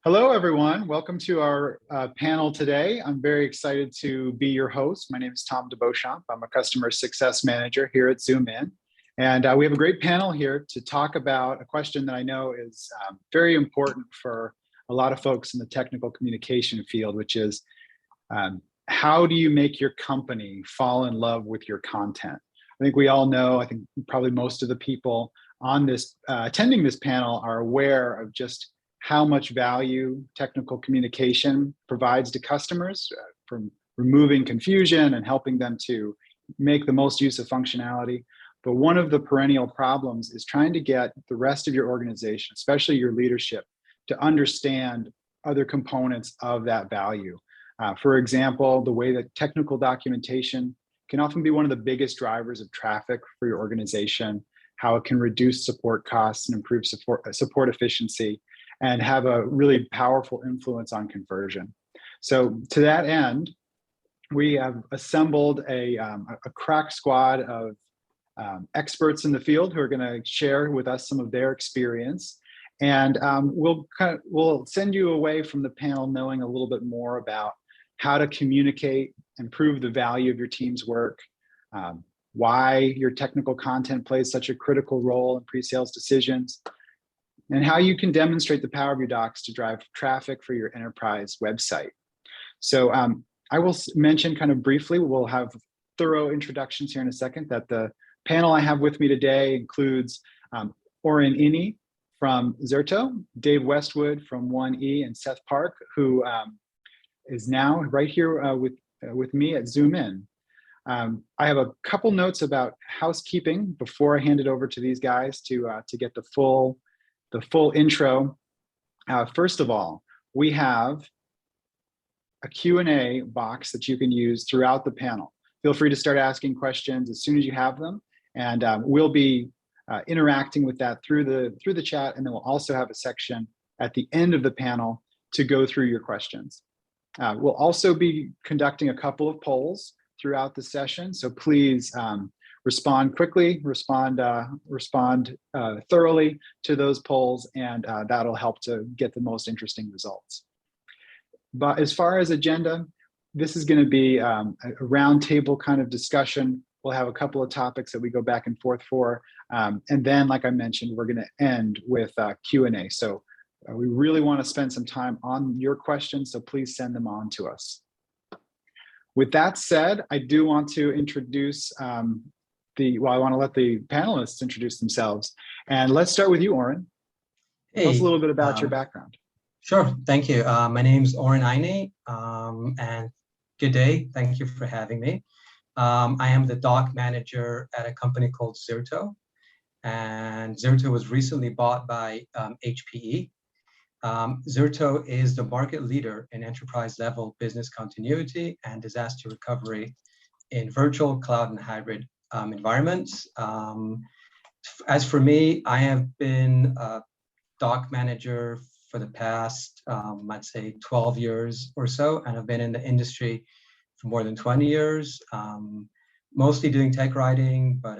Hello, everyone. Welcome to our panel today. I'm very excited to be your host. My name is Tom DeBeauchamp. I'm a customer success manager here at ZoomIn. And we have a great panel here to talk about a question that I know is very important for a lot of folks in the technical communication field, which is how do you make your company fall in love with your content? I think we all know, I think probably most of the people on this attending this panel are aware of just how much value technical communication provides to customers from removing confusion and helping them to make the most use of functionality. But one of the perennial problems is trying to get the rest of your organization, especially your leadership, to understand other components of that value. For example, the way that technical documentation can often be one of the biggest drivers of traffic for your organization, how it can reduce support costs and improve support efficiency, and have a really powerful influence on conversion. So to that end, we have assembled a crack squad of experts in the field who are going to share with us some of their experience. And we'll send you away from the panel knowing a little bit more about how to communicate, improve the value of your team's work, why your technical content plays such a critical role in pre-sales decisions, and how you can demonstrate the power of your docs to drive traffic for your enterprise website. So I will mention kind of briefly, we'll have thorough introductions here in a second, that the panel I have with me today includes Oren Ini from Zerto, Dave Westwood from 1E, and Seth Park, who is now right here with me at ZoomIn. I have a couple notes about housekeeping before I hand it over to these guys to get the full intro. First of all, we have a Q&A box that you can use throughout the panel. Feel free to start asking questions as soon as you have them, and we'll be interacting with that through the chat, and then we'll also have a section at the end of the panel to go through your questions. We'll also be conducting a couple of polls throughout the session, so please respond quickly, respond thoroughly to those polls, and that'll help to get the most interesting results. But as far as agenda, this is going to be a roundtable kind of discussion. We'll have a couple of topics that we go back and forth for, and then, like I mentioned, we're going to end with Q&A. So we really want to spend some time on your questions, so please send them on to us. With that said, I do want to introduce I want to let the panelists introduce themselves. And let's start with you, Oren. Hey, tell us a little bit about your background. Sure, thank you. My name's Oren Ini, and good day. Thank you for having me. I am the doc manager at a company called Zerto, and Zerto was recently bought by HPE. Zerto is the market leader in enterprise-level business continuity and disaster recovery in virtual, cloud, and hybrid environments. As for me, I have been a doc manager for the past, I'd say 12 years or so, and I've been in the industry for more than 20 years, mostly doing tech writing, but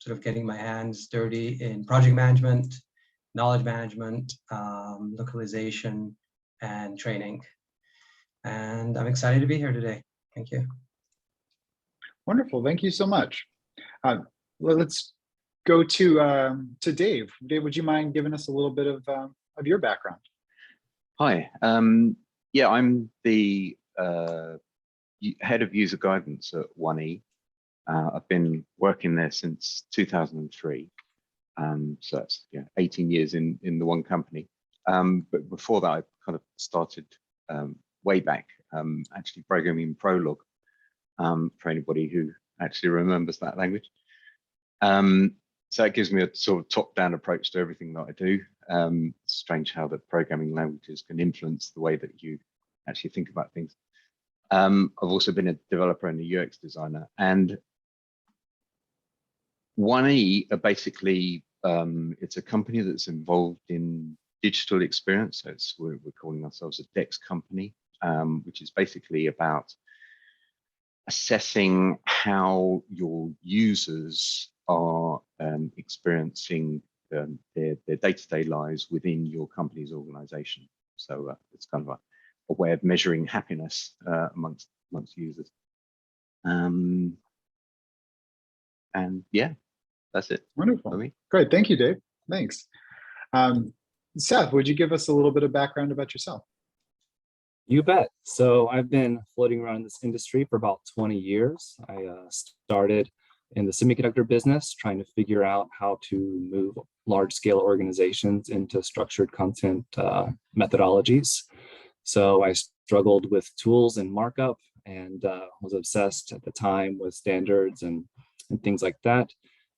sort of getting my hands dirty in project management, knowledge management, localization, and training. And I'm excited to be here today. Thank you. Wonderful, thank you so much. Let's go to Dave. Dave, would you mind giving us a little bit of your background? Hi, yeah, I'm the head of user guidance at 1E. I've been working there since 2003. So that's 18 years in the one company. But before that, I kind of started way back, actually programming Prolog, for anybody who actually remembers that language. So it gives me a sort of top-down approach to everything that I do. It's strange how the programming languages can influence the way that you actually think about things. I've also been a developer and a UX designer, and 1E are basically, it's a company that's involved in digital experience. So we're calling ourselves a DEX company, which is basically about assessing how your users are experiencing their day-to-day lives within your company's organization. So it's kind of a way of measuring happiness amongst users. And yeah, that's it. Wonderful. For me. Great. Thank you, Dave. Thanks. Seth, would you give us a little bit of background about yourself? You bet. So I've been floating around this industry for about 20 years. I started in the semiconductor business, trying to figure out how to move large scale organizations into structured content methodologies. So I struggled with tools and markup and was obsessed at the time with standards and things like that.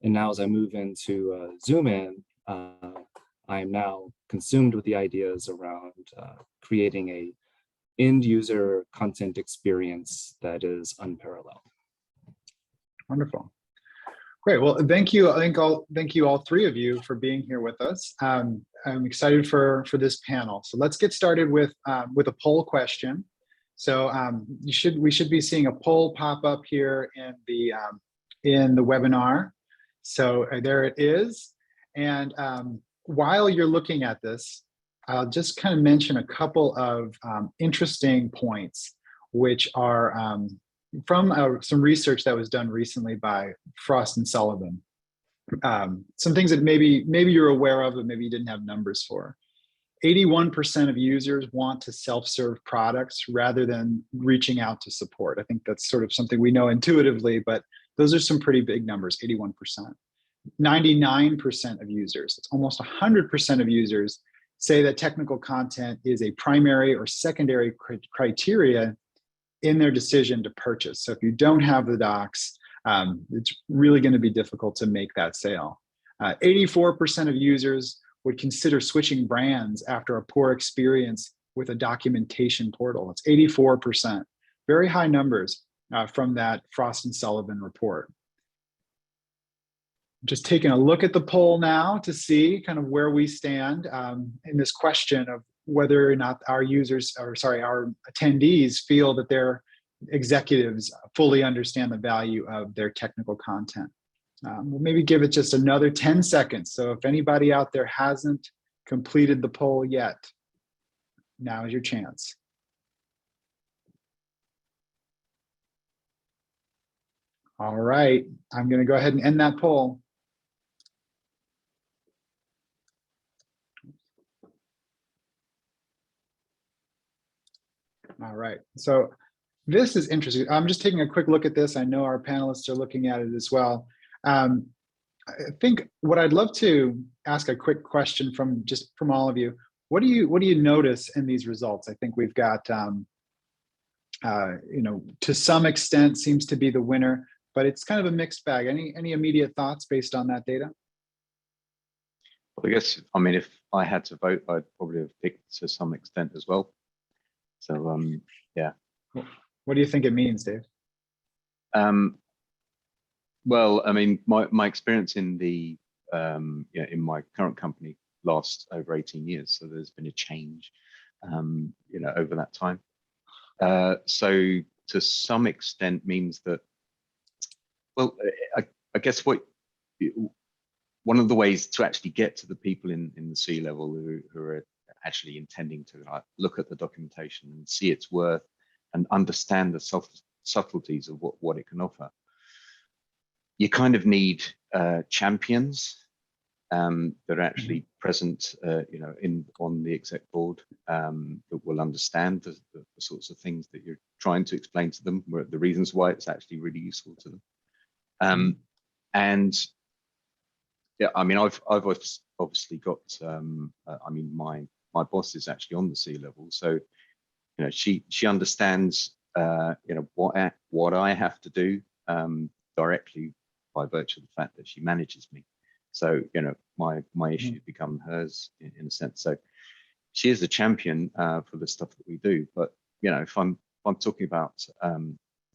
And now as I move into Zoom In, I am now consumed with the ideas around creating a end user content experience that is unparalleled. Wonderful. Great. Well, thank you. Thank you all three of you for being here with us. I'm excited for this panel. So let's get started with a poll question. So we should be seeing a poll pop up here in the webinar. So there it is. And while you're looking at this, I'll just kind of mention a couple of interesting points, which are from some research that was done recently by Frost and Sullivan. Some things that maybe you're aware of, but maybe you didn't have numbers for. 81% of users want to self-serve products rather than reaching out to support. I think that's sort of something we know intuitively, but those are some pretty big numbers, 81%. 99% of users, it's almost 100% of users, say that technical content is a primary or secondary criteria in their decision to purchase. So if you don't have the docs, it's really going to be difficult to make that sale. 84% of users would consider switching brands after a poor experience with a documentation portal. It's 84%. Very high numbers from that Frost and Sullivan report. Just taking a look at the poll now to see kind of where we stand in this question of whether or not our attendees feel that their executives fully understand the value of their technical content. We'll maybe give it just another 10 seconds. So if anybody out there hasn't completed the poll yet, now is your chance. All right, I'm going to go ahead and end that poll. All right, so this is interesting. I'm just taking a quick look at this. I know our panelists are looking at it as well. I think what I'd love to ask a quick question from all of you. What do you notice in these results? I think we've got, to some extent seems to be the winner, but it's kind of a mixed bag. Any immediate thoughts based on that data? Well, I guess, I mean, if I had to vote, I'd probably have picked to some extent as well. So, yeah. What do you think it means, Dave? Well, I mean, my experience in the in my current company lasts over 18 years, so there's been a change, over that time. So to some extent means that, well, I guess one of the ways to actually get to the people in the C-level who are actually intending to look at the documentation and see its worth and understand the subtleties of what it can offer. You kind of need champions that are actually present, on the exec board that will understand the sorts of things that you're trying to explain to them, the reasons why it's actually really useful to them. And yeah, I mean, I've obviously got, I mean, my boss is actually on the C-level, so she understands what I have to do directly by virtue of the fact that she manages me. So my issues become hers in a sense. So she is a champion for the stuff that we do. But if I'm talking about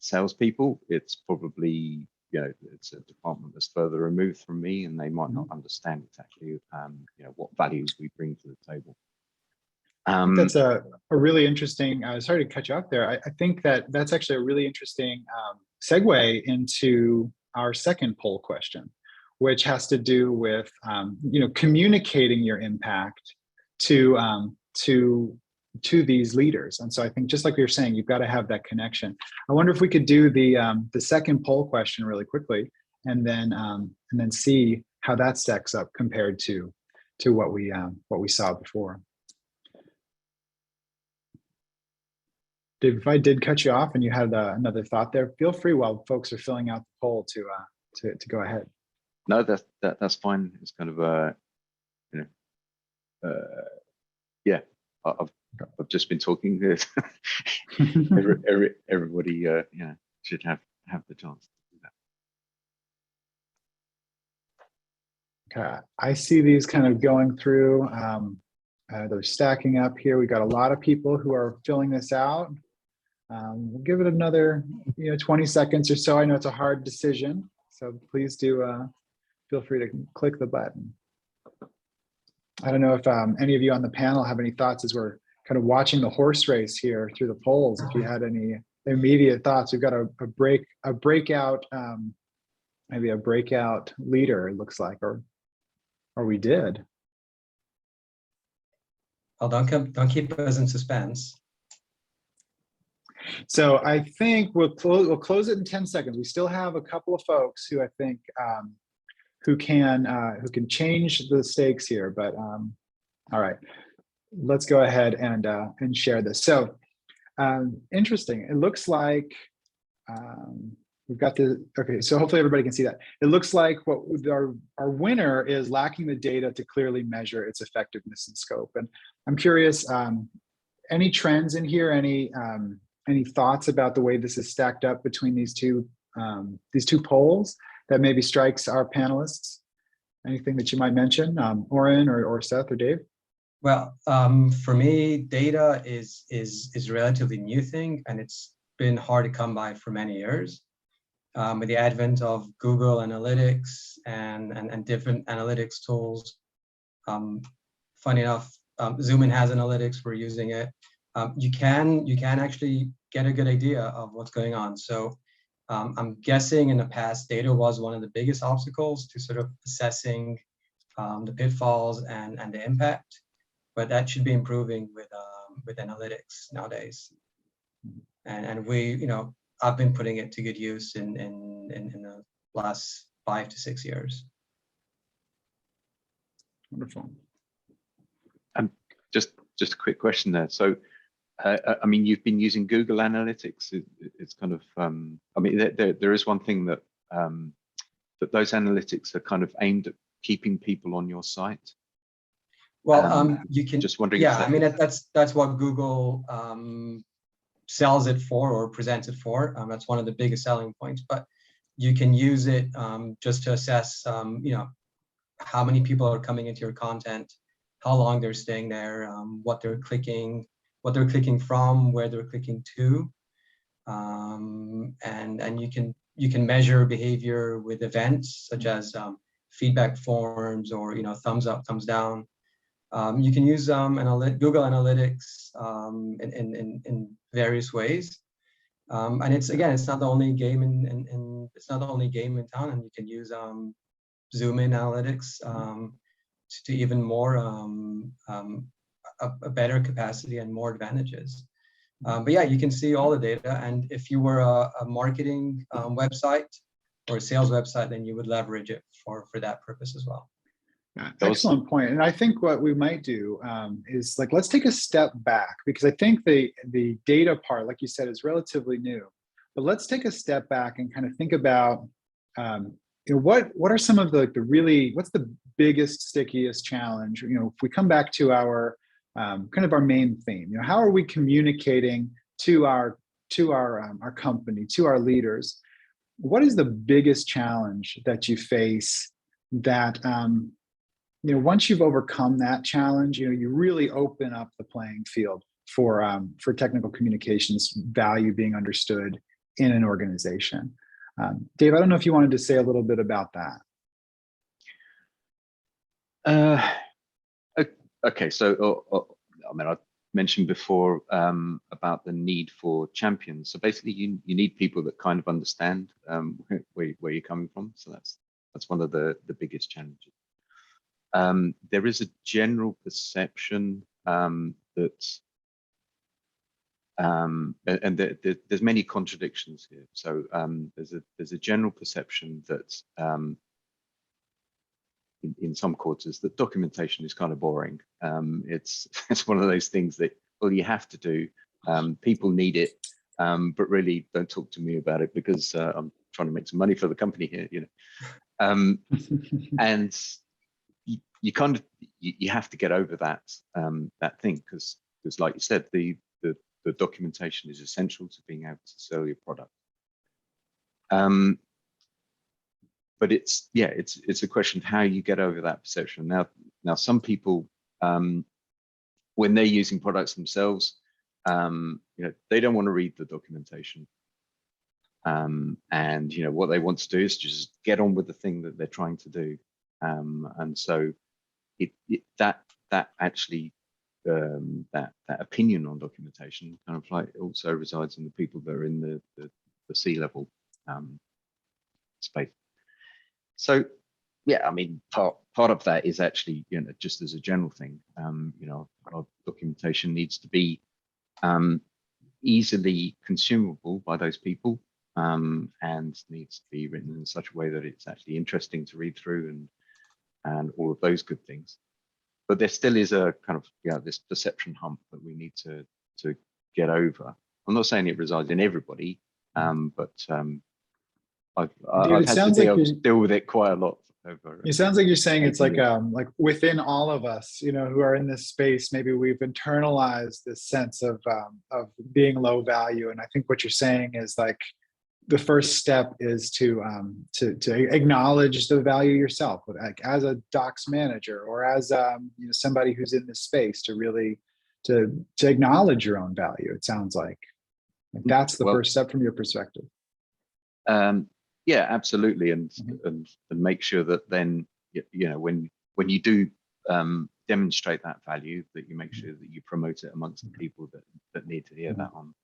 salespeople, it's probably it's a department that's further removed from me, and they might not understand exactly what values we bring to the table. That's a really interesting, sorry to cut you off there. I think that's actually a really interesting segue into our second poll question, which has to do with communicating your impact to to these leaders. And so I think just like we were saying, you've got to have that connection. I wonder if we could do the second poll question really quickly, and then see how that stacks up compared to what we saw before. Dave, if I did cut you off and you had another thought there, feel free while folks are filling out the poll to go ahead. No, that's fine. It's kind of you know, yeah. I've just been talking. Everybody, yeah, should have the chance to do that. Okay, I see these kind of going through. They're stacking up here. We got a lot of people who are filling this out. We'll give it another 20 seconds or so. I know it's a hard decision, so please do feel free to click the button. I don't know if any of you on the panel have any thoughts as we're kind of watching the horse race here through the polls. If you had any immediate thoughts, we've got a breakout, maybe a breakout leader, it looks like, or we did. Well, don't keep us in suspense. So I think we'll close it in 10 seconds. We still have a couple of folks who I think who can change the stakes here. But all right, let's go ahead and share this. So interesting. It looks like we've got the, okay, so hopefully everybody can see that. It looks like what our winner is lacking the data to clearly measure its effectiveness and scope. And I'm curious, any trends in here, any thoughts about the way this is stacked up between these two polls that maybe strikes our panelists? Anything that you might mention, Oren or Seth or Dave? Well, for me, data is a relatively new thing, and it's been hard to come by for many years. With the advent of Google Analytics and different analytics tools, funny enough, Zoomin has analytics. We're using it. You can actually get a good idea of what's going on. So I'm guessing in the past, data was one of the biggest obstacles to sort of assessing the pitfalls and the impact, but that should be improving with analytics nowadays. And we, I've been putting it to good use in the last 5 to 6 years. Wonderful. Just a quick question there. So, I mean, you've been using Google Analytics. It's kind of, I mean, there is one thing that that those analytics are kind of aimed at keeping people on your site. Well, you can just wondering. Yeah, I mean that's what Google sells it for or presents it for. That's one of the biggest selling points. But you can use it just to assess, how many people are coming into your content, how long they're staying there, what they're clicking from, where they're clicking to, and you can measure behavior with events such as feedback forms or thumbs up, thumbs down. You can use Google Analytics in various ways, and it's not the only game it's not the only game in town, and you can use Zoomin Analytics to even more a better capacity and more advantages. But yeah, you can see all the data, and if you were a marketing website or a sales website, then you would leverage it for that purpose as well. Excellent point. And I think what we might do is let's take a step back, because I think the data part, like you said, is relatively new. But let's take a step back and kind of think about what are some of what's the biggest, stickiest challenge? If we come back to our kind of our main theme, how are we communicating to our company, to our leaders? What is the biggest challenge that you face that once you've overcome that challenge, you really open up the playing field for technical communications value being understood in an organization? Dave, I don't know if you wanted to say a little bit about that. Okay, so I mean, I mentioned before about the need for champions. So basically, you need people that kind of understand where you're coming from. So that's one of the biggest challenges. There is a general perception that there's many contradictions here. So there's a general perception that in some quarters that documentation is kind of boring. It's one of those things that, well, you have to do. People need it, but really don't talk to me about it because I'm trying to make some money for the company here, you know. And you kind of you have to get over that that thing because like you said, the documentation is essential to being able to sell your product. But it's a question of how you get over that perception. Now some people, when they're using products themselves, you know, they don't want to read the documentation. And you know what they want to do is just get on with the thing that they're trying to do. And so that actually that opinion on documentation kind of like also resides in the people that are in the C-level space. So yeah, I mean, part of that is actually, you know, just as a general thing, you know, our documentation needs to be easily consumable by those people, and needs to be written in such a way that it's actually interesting to read through and all of those good things. But there still is a kind of, you know, this perception hump that we need to get over. I'm not saying it resides in everybody, but I've had to deal with it quite a lot. It sounds like you're saying it's like within all of us, you know, who are in this space, maybe we've internalized this sense of being low value. And I think what you're saying is like the first step is to acknowledge the value yourself, like as a docs manager or as you know, somebody who's in this space, to really to acknowledge your own value. It sounds like that's the first step from your perspective. Yeah, absolutely, and make sure that then, you know, when you do demonstrate that value, that you make sure that you promote it amongst the people that need to hear that on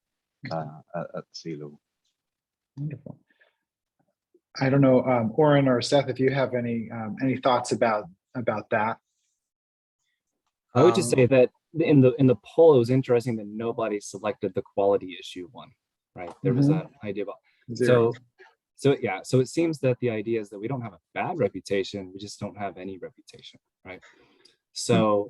at the C-level. Wonderful. I don't know, Oren or Seth, if you have any thoughts about that. I would just say that in the poll, it was interesting that nobody selected the quality issue one, right? There was that idea about so yeah. So it seems that the idea is that we don't have a bad reputation, we just don't have any reputation, right? So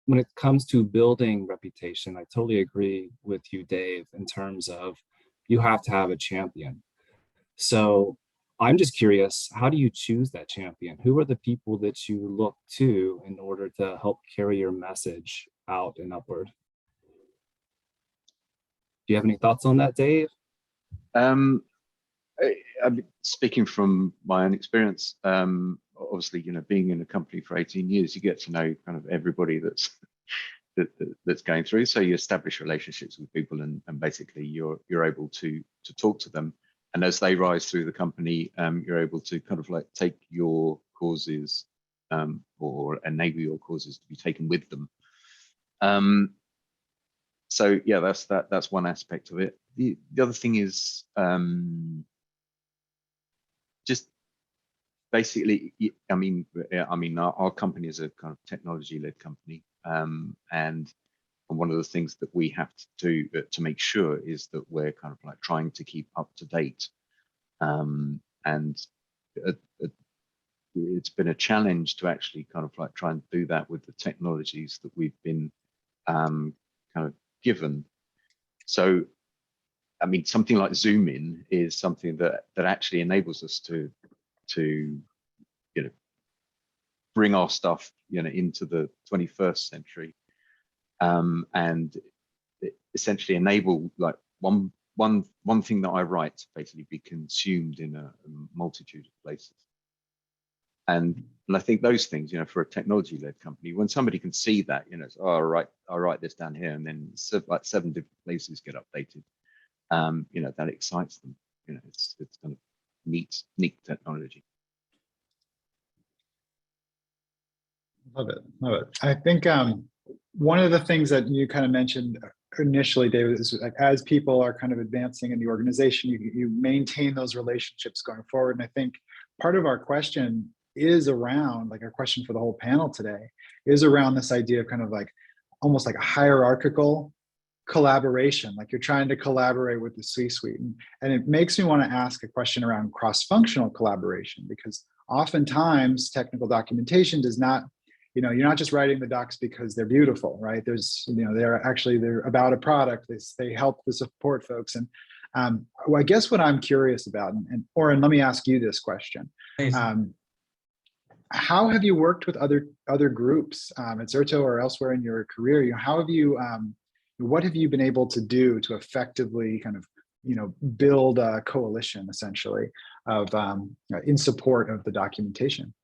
when it comes to building reputation, I totally agree with you, Dave, in terms of you have to have a champion. So I'm just curious, how do you choose that champion? Who are the people that you look to in order to help carry your message out and upward? Do you have any thoughts on that, Dave? I mean, speaking from my own experience, obviously, you know, being in a company for 18 years, you get to know kind of everybody that's going through. So you establish relationships with people, and basically you're able to talk to them. And as they rise through the company, you're able to kind of like take your causes or enable your causes to be taken with them. So yeah, that's one aspect of it. The other thing is just basically, I mean, our company is a kind of technology-led company, and one of the things that we have to do to make sure is that we're kind of like trying to keep up to date, and it's been a challenge to actually kind of like try and do that with the technologies that we've been kind of given. So I mean, something like Zoom In is something that actually enables us to you know, bring our stuff, you know, into the 21st century, and essentially enable like one thing that I write to basically be consumed in a multitude of places. And I think those things, you know, for a technology-led company, when somebody can see that, you know, it's, oh, I'll write this down here, and then like 7 different places get updated. You know, that excites them. You know, it's kind of neat technology. Love it. I think one of the things that you kind of mentioned initially, David, is like as people are kind of advancing in the organization, you maintain those relationships going forward. And I think part of our question is around, like our question for the whole panel today, is around this idea of kind of like almost like a hierarchical collaboration, like you're trying to collaborate with the C-suite. And it makes me want to ask a question around cross-functional collaboration, because oftentimes technical documentation does not, you're not just writing the docs because they're beautiful, right? There's, they're about a product. They help the support folks. And well, I guess what I'm curious about, and Oren, let me ask you this question. How have you worked with other groups at Zerto or elsewhere in your career? How have you, what have you been able to do to effectively kind of, build a coalition essentially of in support of the documentation?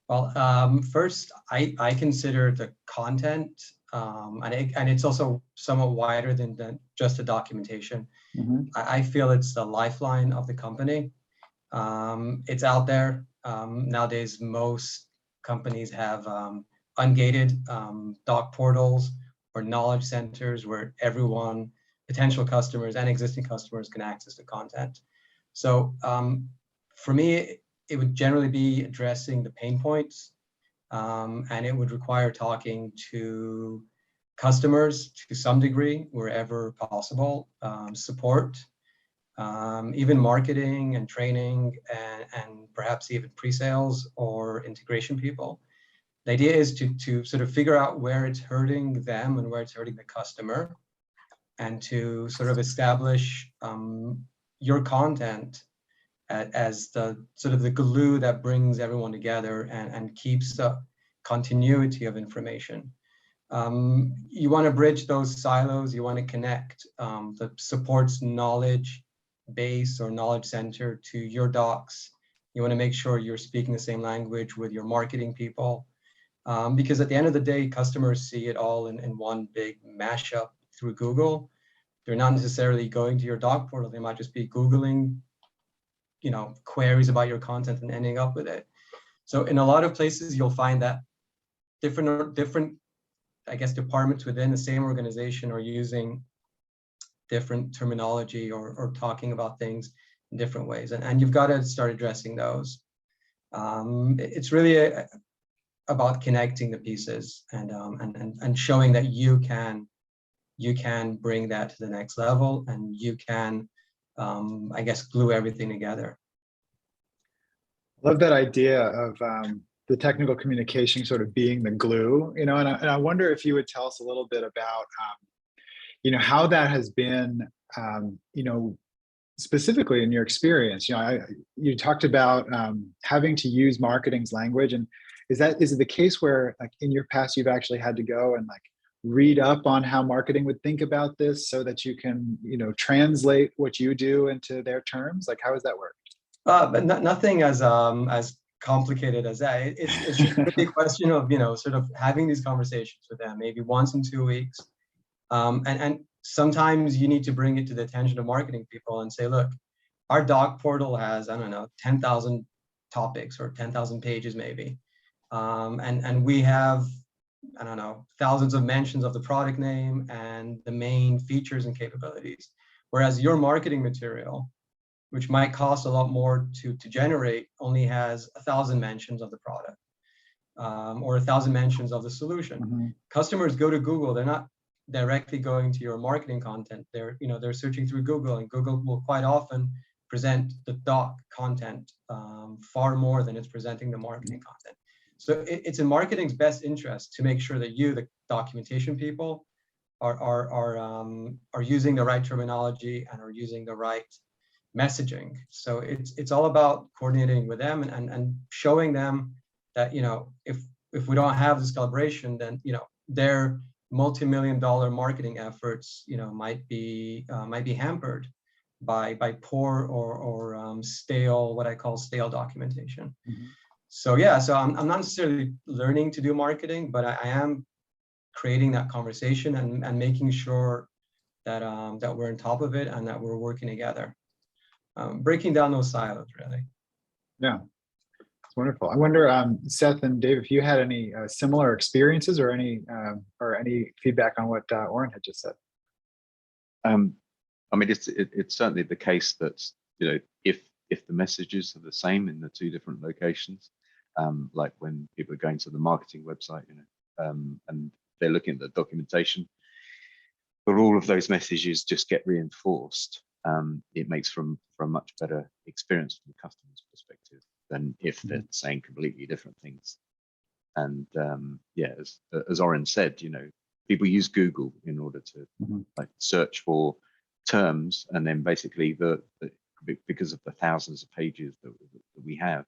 Well, first, I consider the content, and it's also somewhat wider than just the documentation. Mm-hmm. I feel it's the lifeline of the company. It's out there. Nowadays, most companies have ungated doc portals or knowledge centers where everyone, potential customers and existing customers, can access the content. So for me, it would generally be addressing the pain points, and it would require talking to customers to some degree, wherever possible, support, even marketing and training, and perhaps even pre-sales or integration people. The idea is to sort of figure out where it's hurting them and where it's hurting the customer, and to sort of establish your content as the sort of the glue that brings everyone together and keeps the continuity of information. You want to bridge those silos. You want to connect the support's knowledge base or knowledge center to your docs. You want to make sure you're speaking the same language with your marketing people, because at the end of the day, customers see it all in one big mashup through Google. They're not necessarily going to your doc portal. They might just be Googling, queries about your content and ending up with it. So in a lot of places, you'll find that different, I guess, departments within the same organization are using different terminology or talking about things in different ways. And you've got to start addressing those. It's really about connecting the pieces and showing that you can bring that to the next level, and you can, I guess, glue everything together. Love that idea of the technical communication sort of being the glue, and I wonder if you would tell us a little bit about, how that has been, specifically in your experience. You talked about having to use marketing's language, and is it the case where, like, in your past you've actually had to go and like read up on how marketing would think about this so that you can, translate what you do into their terms? Like, how does that work? But nothing as complicated as that. It's just really a question of, sort of having these conversations with them, maybe once in 2 weeks. And sometimes you need to bring it to the attention of marketing people and say, look, our doc portal has, 10,000 topics or 10,000 pages maybe. And we have, thousands of mentions of the product name and the main features and capabilities. Whereas your marketing material, which might cost a lot more to generate, only has 1,000 mentions of the product, or 1,000 mentions of the solution. Mm-hmm. Customers go to Google. They're not directly going to your marketing content. They're searching through Google, and Google will quite often present the doc content far more than it's presenting the marketing content. So it's in marketing's best interest to make sure that you, the documentation people, are using the right terminology and are using the right messaging. So it's all about coordinating with them and showing them that, if we don't have this collaboration, then their multi-million-dollar marketing efforts might be hampered by poor or stale, what I call stale documentation. Mm-hmm. So yeah, so I'm not necessarily learning to do marketing, but I am creating that conversation and making sure that that we're on top of it and that we're working together, breaking down those silos, really. Yeah, it's wonderful. I wonder, Seth and Dave, if you had any similar experiences or any feedback on what Oren had just said. It's certainly the case that if the messages are the same in the two different locations, like when people are going to the marketing website, and they're looking at the documentation, but all of those messages just get reinforced. It makes for a much better experience from the customer's perspective than if they're saying completely different things. And yeah, as Oren said, you know, people use Google in order to like search for terms, and then basically because of the thousands of pages that we have,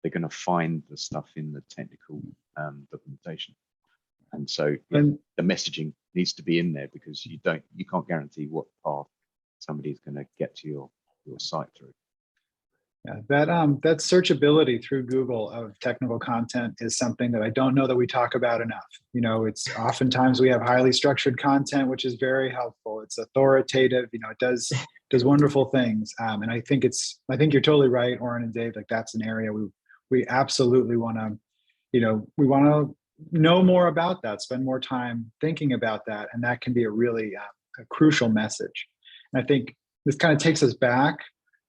they're going to find the stuff in the technical documentation. And so the messaging needs to be in there, because you can't guarantee what path somebody's going to get to your site through. Yeah, that searchability through Google of technical content is something that I don't know that we talk about enough. You know, it's oftentimes we have highly structured content, which is very helpful. It's authoritative. You know, it does wonderful things. And I think you're totally right, Oren and Dave. Like, that's an area we absolutely want to, you know, we want to know more about that, spend more time thinking about that, and that can be a really a crucial message. And I think this kind of takes us back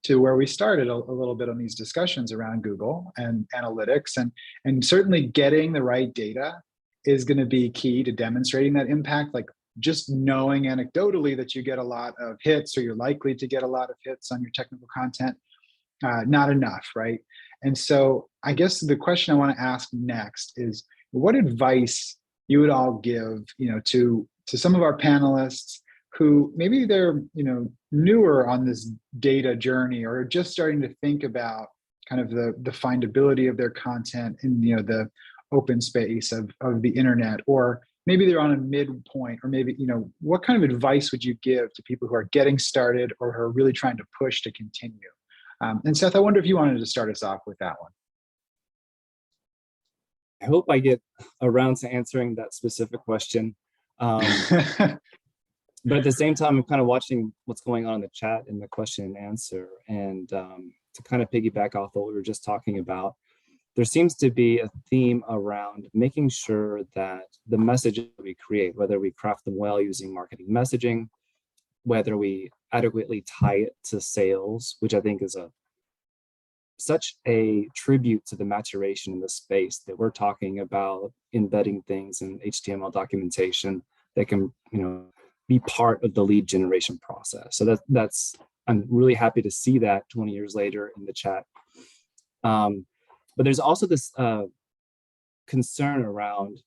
to where we started a little bit on these discussions around Google and analytics, and certainly getting the right data is going to be key to demonstrating that impact. Like, just knowing anecdotally that you get a lot of hits, or you're likely to get a lot of hits on your technical content, not enough, right? And so I guess the question I want to ask next is, what advice you would all give, you know, to some of our panelists who maybe they're, you know, newer on this data journey, or just starting to think about kind of the findability of their content in, you know, the open space of the internet, or maybe they're on a midpoint, or maybe, you know, what kind of advice would you give to people who are getting started or who are really trying to push to continue? And Seth, I wonder if you wanted to start us off with that one. I hope I get around to answering that specific question. But at the same time, I'm kind of watching what's going on in the chat in the question and answer. And to kind of piggyback off what we were just talking about, there seems to be a theme around making sure that the messages we create, whether we craft them well using marketing messaging, whether we adequately tie it to sales, which I think is such a tribute to the maturation in the space that we're talking about, embedding things in HTML documentation that can, you know, be part of the lead generation process. So that's I'm really happy to see that 20 years later in the chat. But there's also this concern around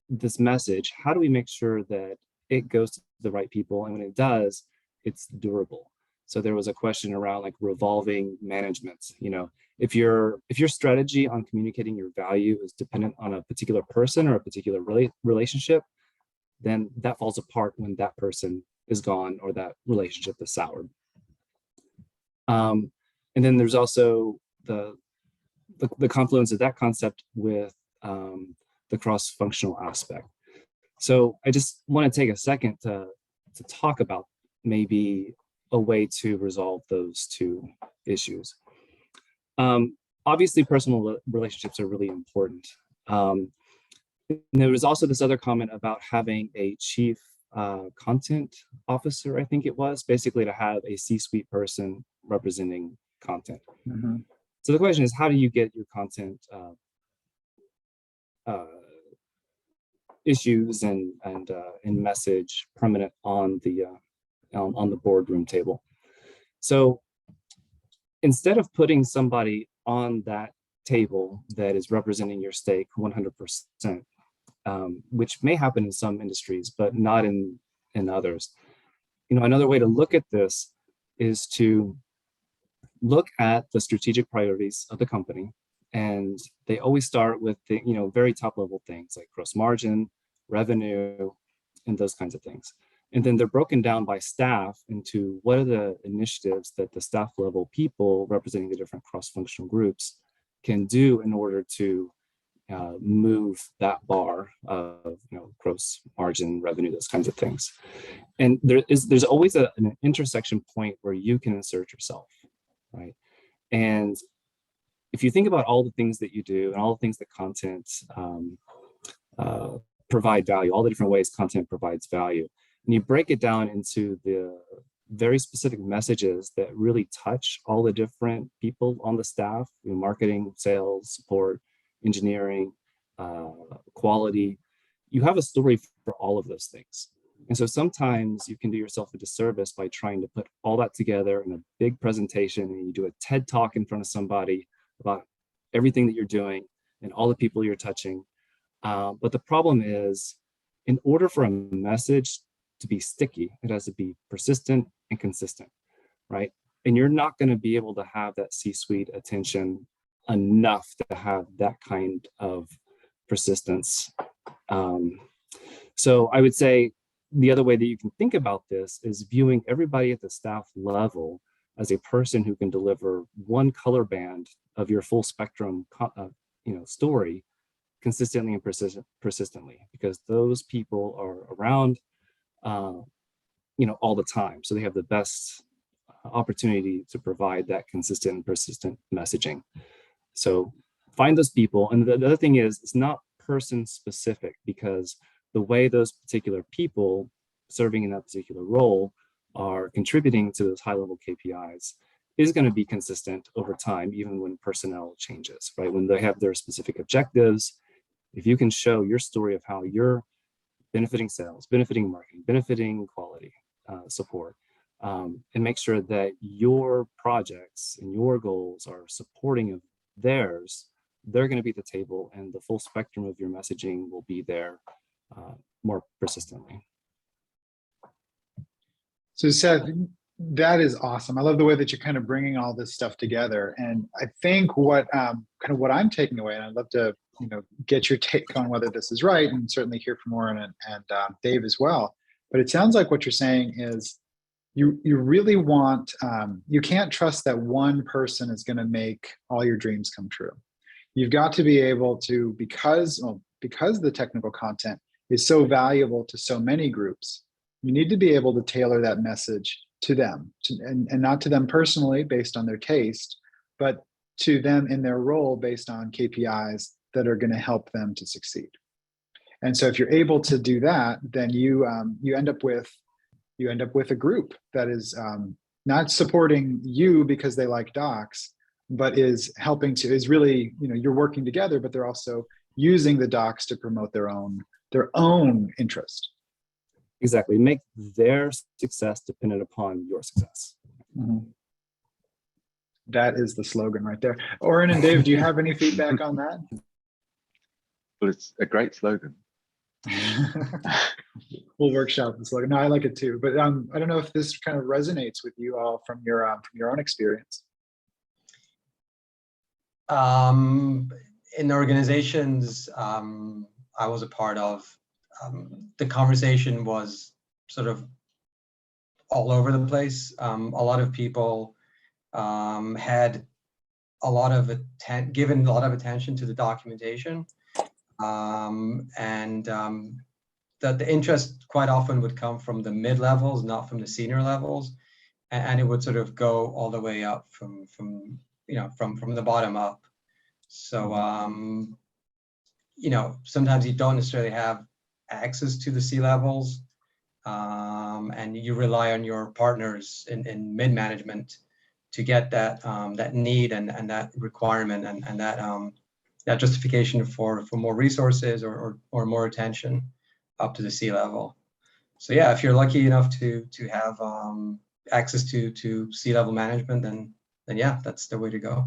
this message. How do we make sure that it goes to the right people, and when it does, it's durable? So there was a question around like revolving management. You know, if your strategy on communicating your value is dependent on a particular person or a particular relationship, then that falls apart when that person is gone or that relationship is soured. And then there's also the confluence of that concept with the cross-functional aspect. So I just want to take a second to talk about maybe a way to resolve those two issues. Obviously, personal relationships are really important. There was also this other comment about having a chief content officer, I think it was, basically to have a C-suite person representing content. So the question is, how do you get your content issues and message permanent on the boardroom table? So instead of putting somebody on that table that is representing your stake 100%, which may happen in some industries, but not in others. You know, another way to look at this is to look at the strategic priorities of the company, and they always start with the, you know, very top level things like gross margin, revenue, and those kinds of things. And then they're broken down by staff into what are the initiatives that the staff level people representing the different cross-functional groups can do in order to move that bar of, you know, gross margin, revenue, those kinds of things. And there's always an intersection point where you can insert yourself, right? And if you think about all the things that you do and all the things that content provide value, all the different ways content provides value, and you break it down into the very specific messages that really touch all the different people on the staff, you know, marketing, sales, support, engineering, quality, you have a story for all of those things. And so sometimes you can do yourself a disservice by trying to put all that together in a big presentation, and you do a TED talk in front of somebody about everything that you're doing and all the people you're touching. But the problem is, in order for a message to be sticky, it has to be persistent and consistent, right? And you're not going to be able to have that C-suite attention enough to have that kind of persistence. So I would say the other way that you can think about this is viewing everybody at the staff level as a person who can deliver one color band of your full spectrum, story consistently and persistently, because those people are around, all the time. So they have the best opportunity to provide that consistent and persistent messaging. So find those people. And the other thing is, it's not person specific, because the way those particular people serving in that particular role are contributing to those high level KPIs is going to be consistent over time, even when personnel changes, right? When they have their specific objectives, if you can show your story of how you're benefiting sales, benefiting marketing, benefiting quality support, and make sure that your projects and your goals are supporting of theirs, they're going to be at the table, and the full spectrum of your messaging will be there more persistently. So Seth, that is awesome. I love the way that you're kind of bringing all this stuff together. And I think what what I'm taking away, and I'd love to get your take on whether this is right, and certainly hear from Warren and Dave as well. But it sounds like what you're saying is you really want, you can't trust that one person is going to make all your dreams come true. You've got to be able to, because the technical content is so valuable to so many groups, you need to be able to tailor that message to them, and not to them personally based on their taste, but to them in their role based on KPIs that are going to help them to succeed. And so if you're able to do that, then you end up with a group that is not supporting you because they like docs, but is really, you're working together, but they're also using the docs to promote their own interest. Exactly. Make their success dependent upon your success. Mm-hmm. That is the slogan right there. Oren and Dave, do you have any feedback on that? Well, it's a great slogan. We'll workshop the slogan. No, I like it too. But I don't know if this kind of resonates with you all from your own experience. In organizations I was a part of, the conversation was sort of all over the place. A lot of people had given a lot of attention to the documentation, and that the interest quite often would come from the mid levels, not from the senior levels, and it would sort of go all the way up from the bottom up. So sometimes you don't necessarily have access to the C levels, and you rely on your partners in mid management to get that need and that requirement and that justification for more resources or more attention up to the C level. So yeah, if you're lucky enough to have access to C level management, then yeah, that's the way to go.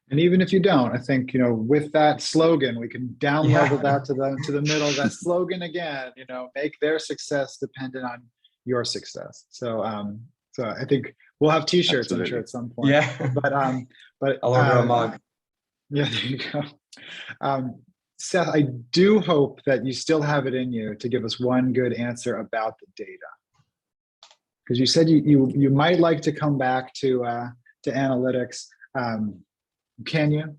And even if you don't, I think, with that slogan, we can down level that to the middle. That slogan again, make their success dependent on your success. So I think we'll have T-shirts, I'm sure, at some point. Yeah. But I'll order a mug. Yeah, there you go. Seth, I do hope that you still have it in you to give us one good answer about the data, because you said you might like to come back to analytics. Can you?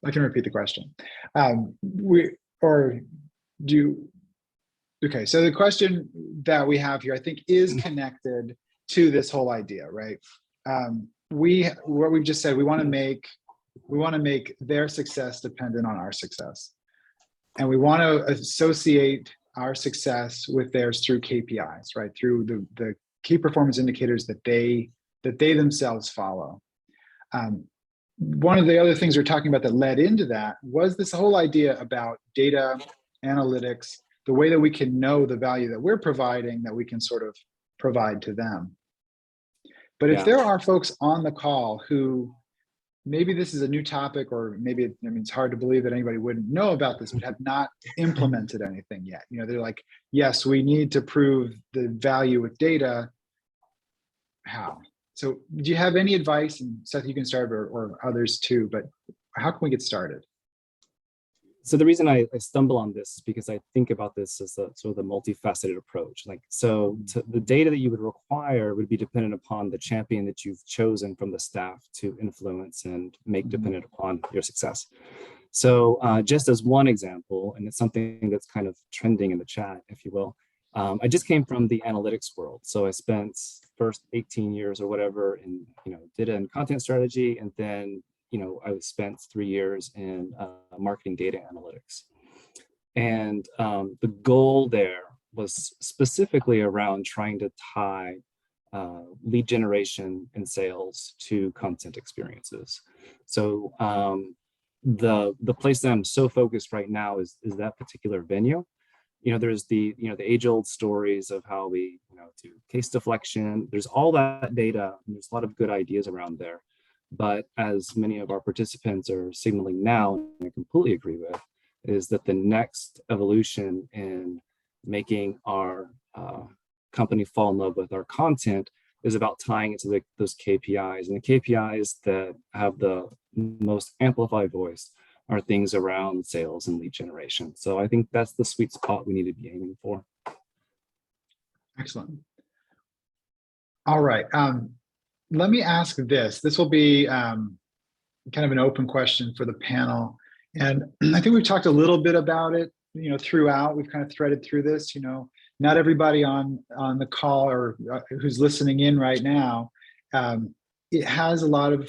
I can repeat the question. Okay, so the question that we have here, I think, is connected to this whole idea, right? What we've just said, we want to make their success dependent on our success, and we want to associate our success with theirs through KPIs, right? Through the key performance indicators that they themselves follow. One of the other things we're talking about that led into that was this whole idea about data analytics the way that we can know the value that we're providing, that we can sort of provide to them. But if Yeah. there are folks on the call who maybe this is a new topic, or maybe it's hard to believe that anybody wouldn't know about this, but have not implemented anything yet. They're like, yes, we need to prove the value with data. How? So do you have any advice? And Seth, you can start, or others too, but how can we get started? So the reason I stumble on this is because I think about this as a sort of the multifaceted approach. The data that you would require would be dependent upon the champion that you've chosen from the staff to influence and make dependent upon your success. So just as one example, and it's something that's kind of trending in the chat, if you will, I just came from the analytics world. So I spent first 18 years or whatever in, data and content strategy, and then I spent 3 years in marketing data analytics. And the goal there was specifically around trying to tie lead generation and sales to content experiences. So the place that I'm so focused right now is that particular venue. There's the age-old stories of how we do case deflection. There's all that data, and there's a lot of good ideas around there. But as many of our participants are signaling now, and I completely agree with, is that the next evolution in making our company fall in love with our content is about tying it to those KPIs. And the KPIs that have the most amplified voice are things around sales and lead generation. So I think that's the sweet spot we need to be aiming for. Think. All right. Let me ask this. This will be kind of an open question for the panel. And I think we've talked a little bit about it, throughout. We've kind of threaded through this. Not everybody on the call or who's listening in right now, it has a lot of,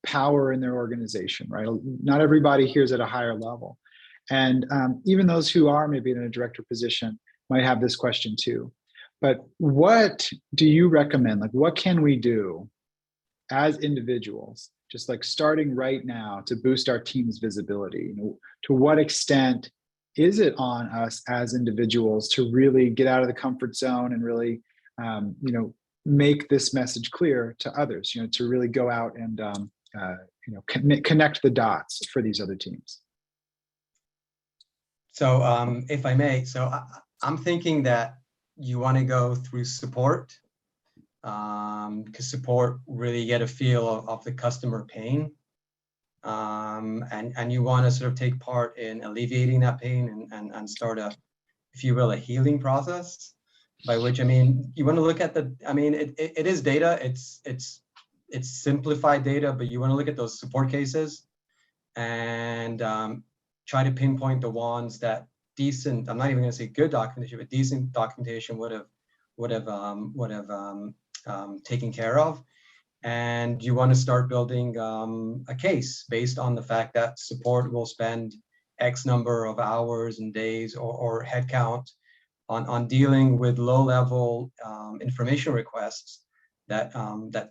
power in their organization, right? Not everybody here is at a higher level. And even those who are maybe in a director position might have this question too. But what do you recommend? Like, what can we do as individuals, just like starting right now, to boost our team's visibility? To what extent is it on us as individuals to really get out of the comfort zone and really, make this message clear to others? To really go out and connect the dots for these other teams. So, if I may, I'm thinking that you want to go through support, because support really get a feel of the customer pain, and you want to sort of take part in alleviating that pain and start a, if you will, a healing process. By which I mean, you want to look at it is data, it's simplified data, but you want to look at those support cases and try to pinpoint the ones that decent, I'm not even going to say good documentation, but decent documentation would have taken care of. And you want to start building a case based on the fact that support will spend X number of hours and days or headcount on dealing with low-level information requests that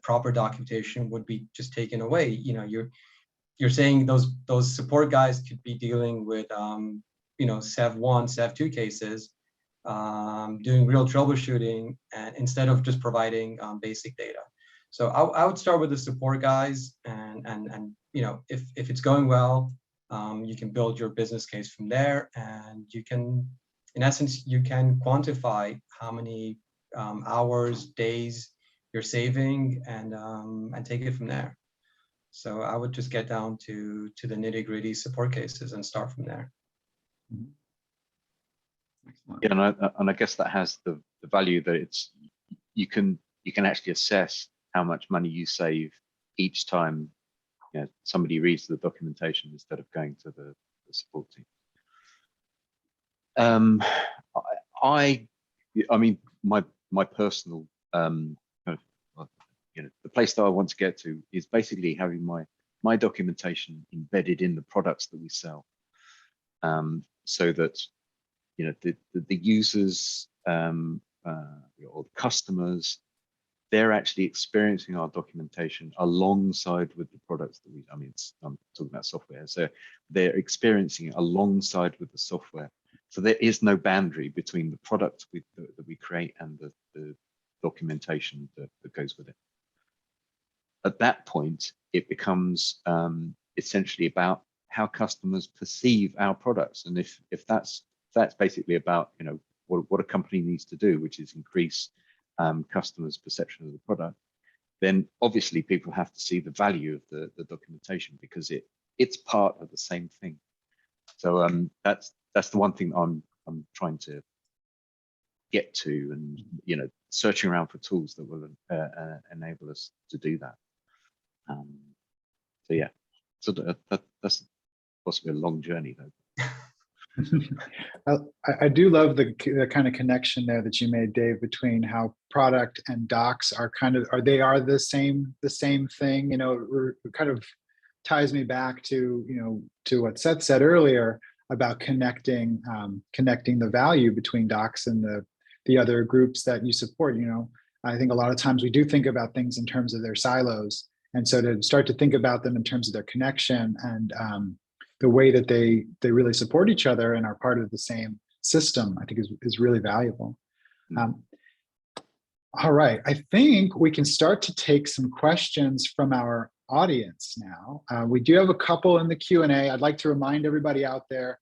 proper documentation would be just taken away. You're saying those support guys could be dealing with Sev 1, Sev 2 cases, doing real troubleshooting, and instead of just providing basic data. So I would start with the support guys, and if it's going well, you can build your business case from there, and you can, in essence, you can quantify how many hours, days you're saving, and take it from there. So I would just get down to the nitty-gritty support cases and start from there. Yeah, and I guess that has the value that you can actually assess how much money you save each time somebody reads the documentation instead of going to the support team. I mean, my personal the place that I want to get to is basically having my documentation embedded in the products that we sell, so that the users or the customers, they're actually experiencing our documentation alongside with the products that I'm talking about software. So they're experiencing it alongside with the software So there is no boundary between the product that we create and the documentation that goes with it. At that point, it becomes essentially about how customers perceive our products. And if that's basically about, you know, what a company needs to do, which is increase customers' perception of the product, then obviously people have to see the value of the documentation, because it's part of the same thing. So that's the one thing I'm trying to get to, and, you know, searching around for tools that will enable us to do that. So yeah, so that's possibly a long journey though. I do love the kind of connection there that you made, Dave, between how product and docs are they are the same thing. You know, it kind of ties me back to, you know, to what Seth said earlier about connecting the value between docs and the other groups that you support. You know, I think a lot of times we do think about things in terms of their silos, and so to start to think about them in terms of their connection and the way that they really support each other and are part of the same system, I think is really valuable. All right, I think we can start to take some questions from our audience now. We do have a couple in the Q&A. I'd like to remind everybody out there,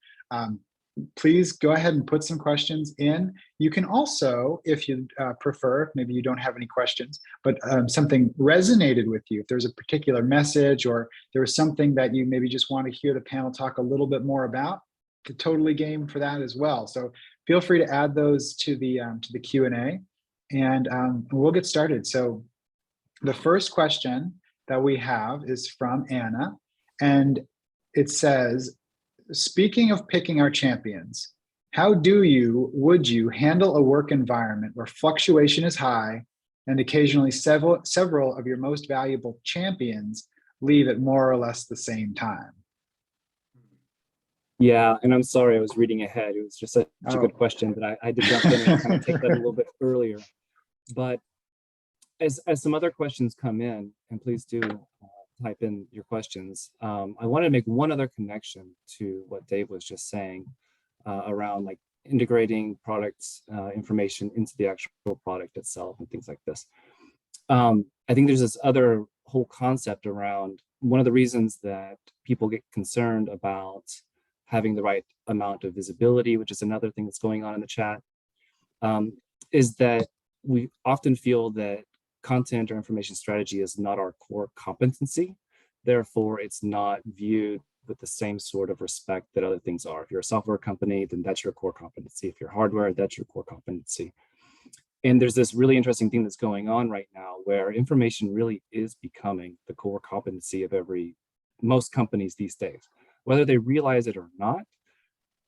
please go ahead and put some questions in. You can also, if you prefer, maybe you don't have any questions, but something resonated with you, if there's a particular message or there was something that you maybe just want to hear the panel talk a little bit more about, totally game for that as well. So feel free to add those to the Q&A, and we'll get started. So the first question that we have is from Anna, and it says, speaking of picking our champions, how would you handle a work environment where fluctuation is high and occasionally several of your most valuable champions leave at more or less the same time? Yeah, and I'm sorry, I was reading ahead. It was just such a good question that I did jump in and kind of take that a little bit earlier. But as some other questions come in, and please do type in your questions, I wanted to make one other connection to what Dave was just saying around like integrating products information into the actual product itself and things like this. I think there's this other whole concept around one of the reasons that people get concerned about having the right amount of visibility, which is another thing that's going on in the chat, is that we often feel that content or information strategy is not our core competency. Therefore, it's not viewed with the same sort of respect that other things are. If you're a software company, then that's your core competency. If you're hardware, that's your core competency. And there's this really interesting thing that's going on right now where information really is becoming the core competency of most companies these days. Whether they realize it or not,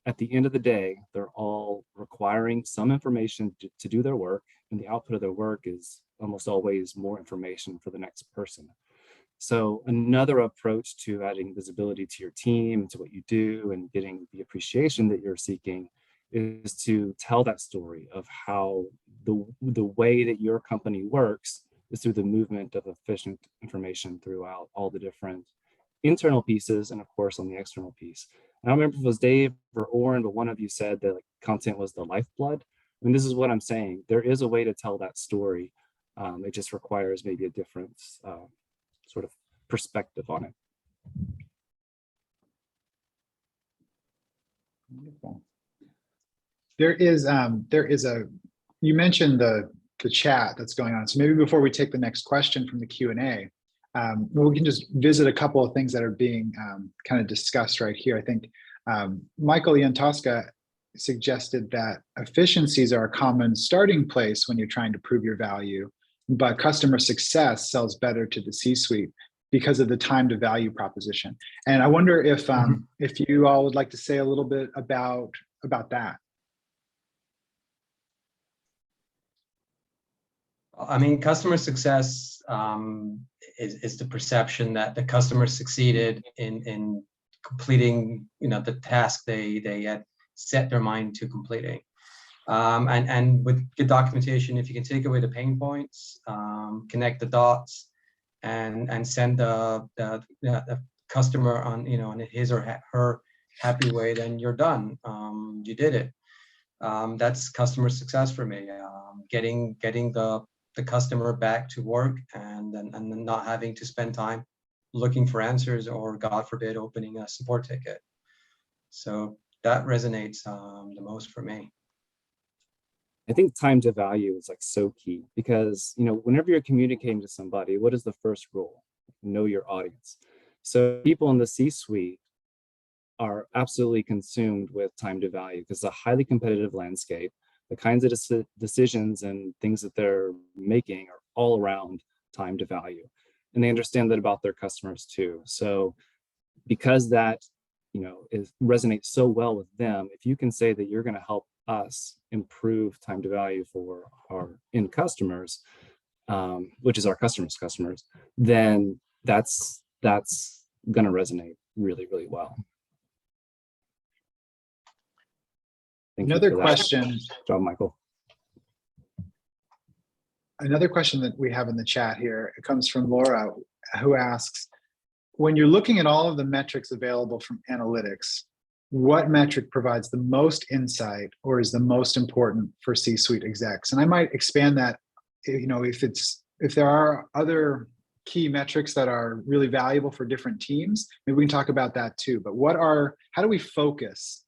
at the end of the day, they're all requiring some information to do their work, and the output of their work is almost always more information for the next person. So another approach to adding visibility to your team, to what you do, and getting the appreciation that you're seeking is to tell that story of how the way that your company works is through the movement of efficient information throughout all the different internal pieces and of course on the external piece. And I don't remember if it was Dave or Oren, but one of you said that like, content was the lifeblood. And this is what I'm saying. There is a way to tell that story. It just requires maybe a different sort of perspective on it. Wonderful. There is you mentioned the chat that's going on. So maybe before we take the next question from the Q&A, we can just visit a couple of things that are being kind of discussed right here. I think Michael Iantosca suggested that efficiencies are a common starting place when you're trying to prove your value, but customer success sells better to the C-suite because of the time to value proposition. And I wonder if you all would like to say a little bit about that. I mean, customer success is the perception that the customer succeeded in completing, the task they had set their mind to completing. And with good documentation, if you can take away the pain points, connect the dots, and send the customer on on his or her happy way, then you're done. You did it. That's customer success for me. Getting the customer back to work, and then not having to spend time looking for answers, or God forbid, opening a support ticket. So that resonates the most for me. I think time to value is like so key, because whenever you're communicating to somebody, what is the first rule? Know your audience. So people in the C-suite are absolutely consumed with time to value, because it's a highly competitive landscape. The kinds of decisions and things that they're making are all around time to value, and they understand that about their customers too. So because that resonates so well with them, if you can say that you're going to help us improve time to value for our end customers, which is our customers, then that's going to resonate really, really well. Another question, John Michael. Another question that we have in the chat here, it comes from Laura, who asks, when you're looking at all of the metrics available from analytics, what metric provides the most insight or is the most important for C-suite execs? And I might expand that, if there are other key metrics that are really valuable for different teams, maybe we can talk about that too. But how do we focus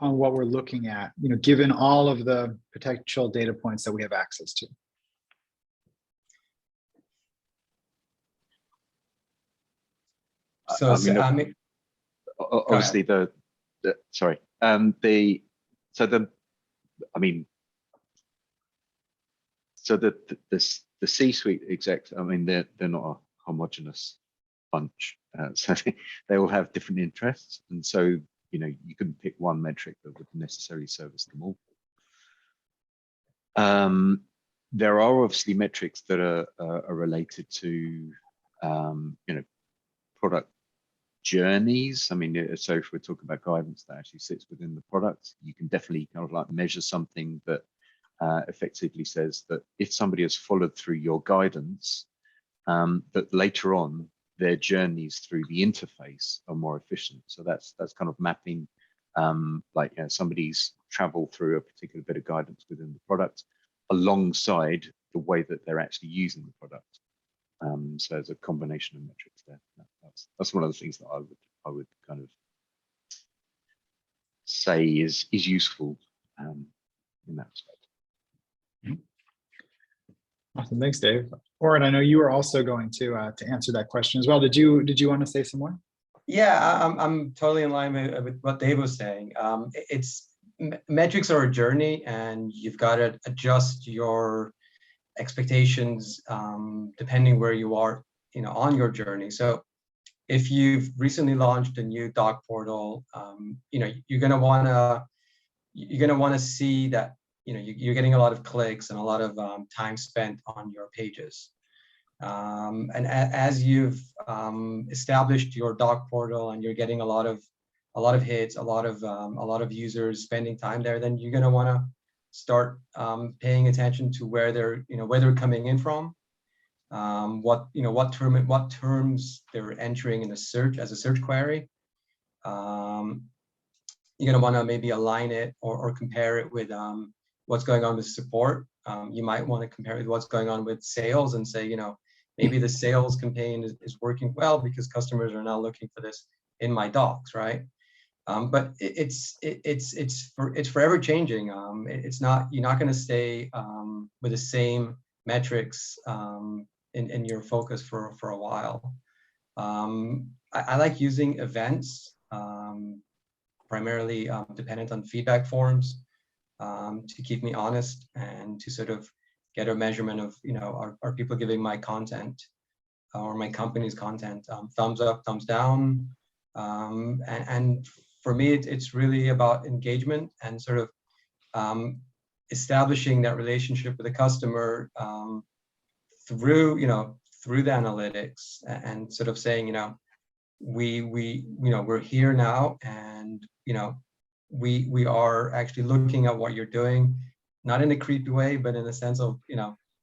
on what we're looking at, given all of the potential data points that we have access to? So obviously the C-suite execs, they're not a homogenous bunch, so they all have different interests, and so you couldn't pick one metric that would necessarily service them all. There are obviously metrics that are related to product journeys. So if we're talking about guidance that actually sits within the product, you can definitely kind of like measure something that effectively says that if somebody has followed through your guidance, that later on their journeys through the interface are more efficient. So that's kind of mapping somebody's travel through a particular bit of guidance within the product alongside the way that they're actually using the product. So there's a combination of metrics there. That's one of the things that I would kind of say is useful in that respect. Awesome, thanks, Dave. Oren, I know you were also going to answer that question as well. Did you want to say some more? Yeah, I'm totally in line with what Dave was saying. Metrics are a journey, and you've got to adjust your expectations depending where you are, on your journey. So if you've recently launched a new doc portal, you're gonna wanna see that you're getting a lot of clicks and a lot of time spent on your pages. And as you've established your doc portal and you're getting a lot of hits, a lot of users spending time there, then you're gonna wanna start paying attention to where they're coming in from, what terms they're entering in a search as a search query. You're gonna want to maybe align it or compare it with what's going on with support. You might want to compare it with what's going on with sales and say, maybe the sales campaign is working well because customers are now looking for this in my docs, right? But it's forever changing. You're not going to stay with the same metrics in your focus for a while. I like using events, primarily dependent on feedback forms, to keep me honest and to sort of get a measurement of, are people giving my content or my company's content thumbs up, thumbs down, and for me, it's really about engagement and sort of establishing that relationship with the customer through the analytics, and sort of saying, we're here now, and we are actually looking at what you're doing, not in a creepy way, but in a sense of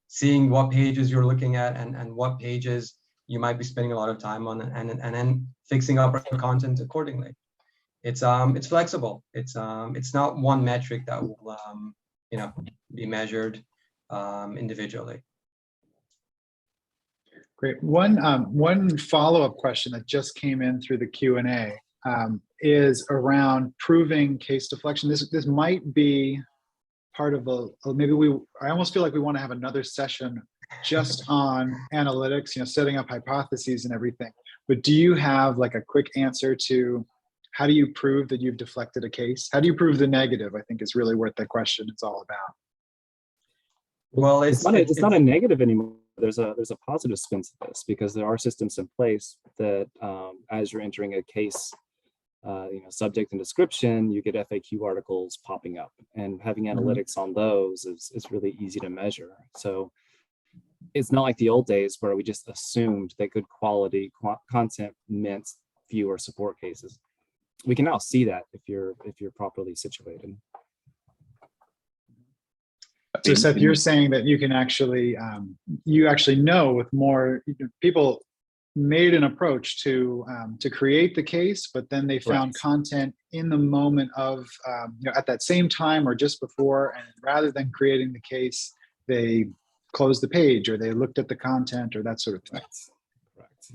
seeing what pages you're looking at and what pages you might be spending a lot of time on, and then fixing up our content accordingly. it's flexible. It's not one metric that will be measured individually. Great. One follow-up question that just came in through the Q&A is around proving case deflection. This might be part of I almost feel like we want to have another session just on analytics, setting up hypotheses and everything. But do you have like a quick answer to how do you prove that you've deflected a case? How do you prove the negative? I think is really what the question is all about. Well, it's not a negative anymore. There's a positive spin to this, because there are systems in place that as you're entering a case, subject and description, you get FAQ articles popping up, and having analytics on those is really easy to measure. So it's not like the old days where we just assumed that good quality content meant fewer support cases. We can now see that if you're properly situated. So Seth, you're saying that you can actually, you actually know with more people made an approach to create the case, but then they found content in the moment of, at that same time or just before, and rather than creating the case, they closed the page or they looked at the content or that sort of thing. Correct.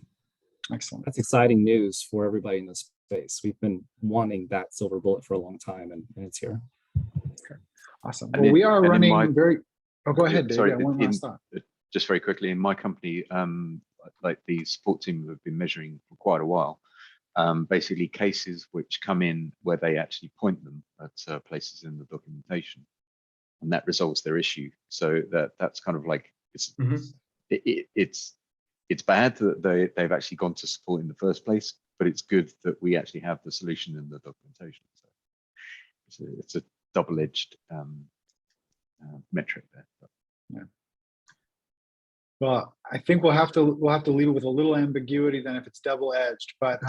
Excellent. That's exciting news for everybody in this space. We've been wanting that silver bullet for a long time, and it's here. Okay. Awesome. Well, we are running go ahead, Dave. Sorry, one last thought. Just very quickly, in my company, like the support team have been measuring for quite a while, basically cases which come in where they actually point them at places in the documentation, and that resolves their issue. So that's kind of like it's bad that they've actually gone to support in the first place, but it's good that we actually have the solution in the documentation. So it's a double-edged metric there. But. Yeah. Well, I think we'll have to leave it with a little ambiguity then if it's double-edged. But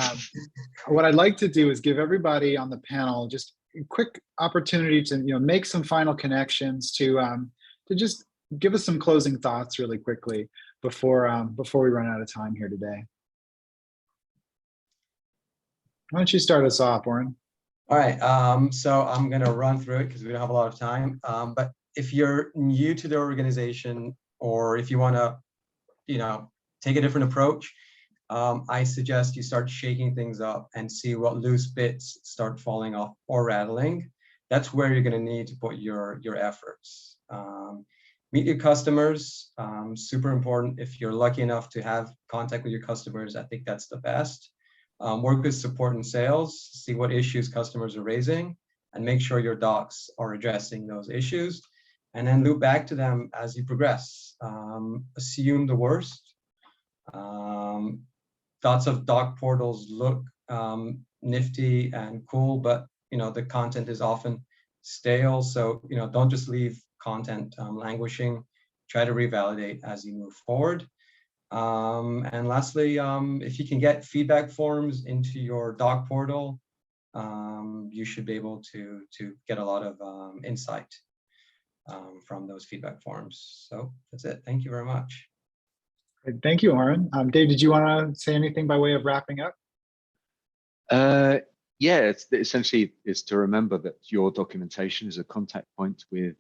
what I'd like to do is give everybody on the panel just a quick opportunity to make some final connections to just give us some closing thoughts really quickly before we run out of time here today. Why don't you start us off, Oren? All right. So I'm going to run through it because we don't have a lot of time. But if you're new to the organization, or if you want to, take a different approach, I suggest you start shaking things up and see what loose bits start falling off or rattling. That's where you're going to need to put your efforts. Meet your customers, super important. If you're lucky enough to have contact with your customers, I think that's the best. Work with support and sales, see what issues customers are raising, and make sure your docs are addressing those issues. And then loop back to them as you progress. Assume the worst. Lots of doc portals look nifty and cool, but the content is often stale. So don't just leave content languishing. Try to revalidate as you move forward. And lastly, if you can get feedback forms into your doc portal, you should be able to get a lot of insight from those feedback forms. So that's it. Thank you very much. Great. Thank you, Oren. Dave, did you want to say anything by way of wrapping up? Yeah, it's essentially is to remember that your documentation is a contact point with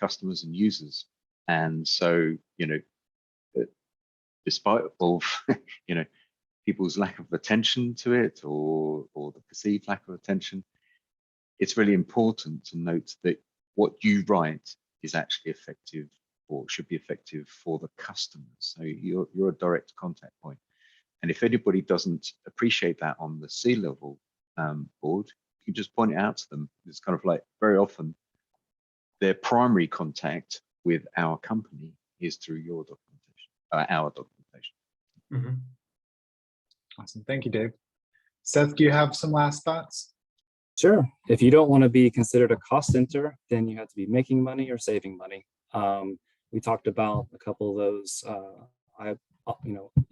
customers and users, and so despite of people's lack of attention to it or the perceived lack of attention, it's really important to note that what you write is actually effective or should be effective for the customers. So you're a direct contact point. And if anybody doesn't appreciate that on the C-level board, you just point it out to them. It's kind of like very often their primary contact with our company is through your documentation, our documentation. Mm-hmm. Awesome. Thank you, Dave. Seth, do you have some last thoughts? Sure. If you don't want to be considered a cost center, then you have to be making money or saving money. We talked about a couple of those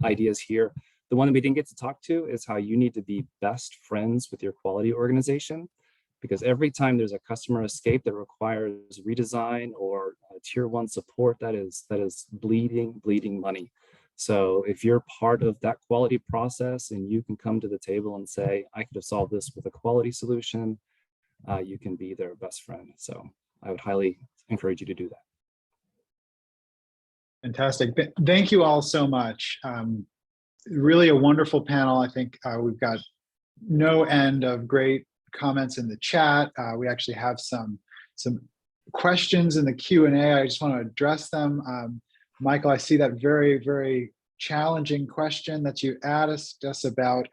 ideas here. The one that we didn't get to talk to is how you need to be best friends with your quality organization, because every time there's a customer escape that requires redesign or tier 1 support, that is bleeding money. So if you're part of that quality process and you can come to the table and say, I could have solved this with a quality solution, you can be their best friend. So I would highly encourage you to do that. Fantastic. Thank you all so much. Really a wonderful panel. I think we've got no end of great comments in the chat. We actually have some questions in the Q&A. I just want to address them. Michael, I see that very, very challenging question that you asked us about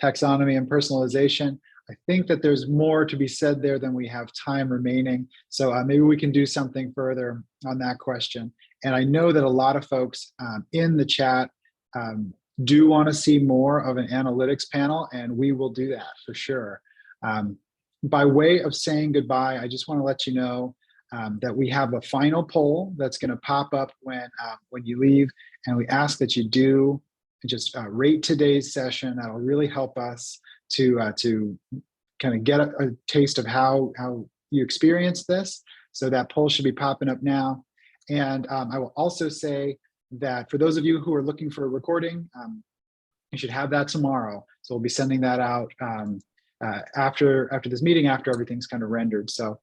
taxonomy and personalization. I think that there's more to be said there than we have time remaining. So maybe we can do something further on that question. And I know that a lot of folks in the chat do want to see more of an analytics panel, and we will do that for sure. By way of saying goodbye, I just want to let you know that we have a final poll that's going to pop up when you leave, and we ask that you do just rate today's session. That'll really help us to kind of get a taste of how you experience this. So that poll should be popping up now. And I will also say that for those of you who are looking for a recording, you should have that tomorrow. So we'll be sending that out after this meeting, after everything's kind of rendered. So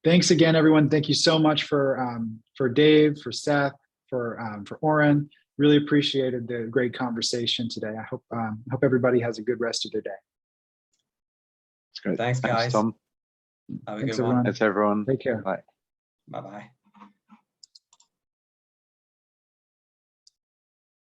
thanks again, everyone. Thank you so much for Dave, for Seth, for Oren. Really appreciated the great conversation today. I hope everybody has a good rest of their day. It's great. Thanks, guys. Tom. Have a Thanks, good one. everyone. Thanks, everyone. Take care. Bye. Bye-bye.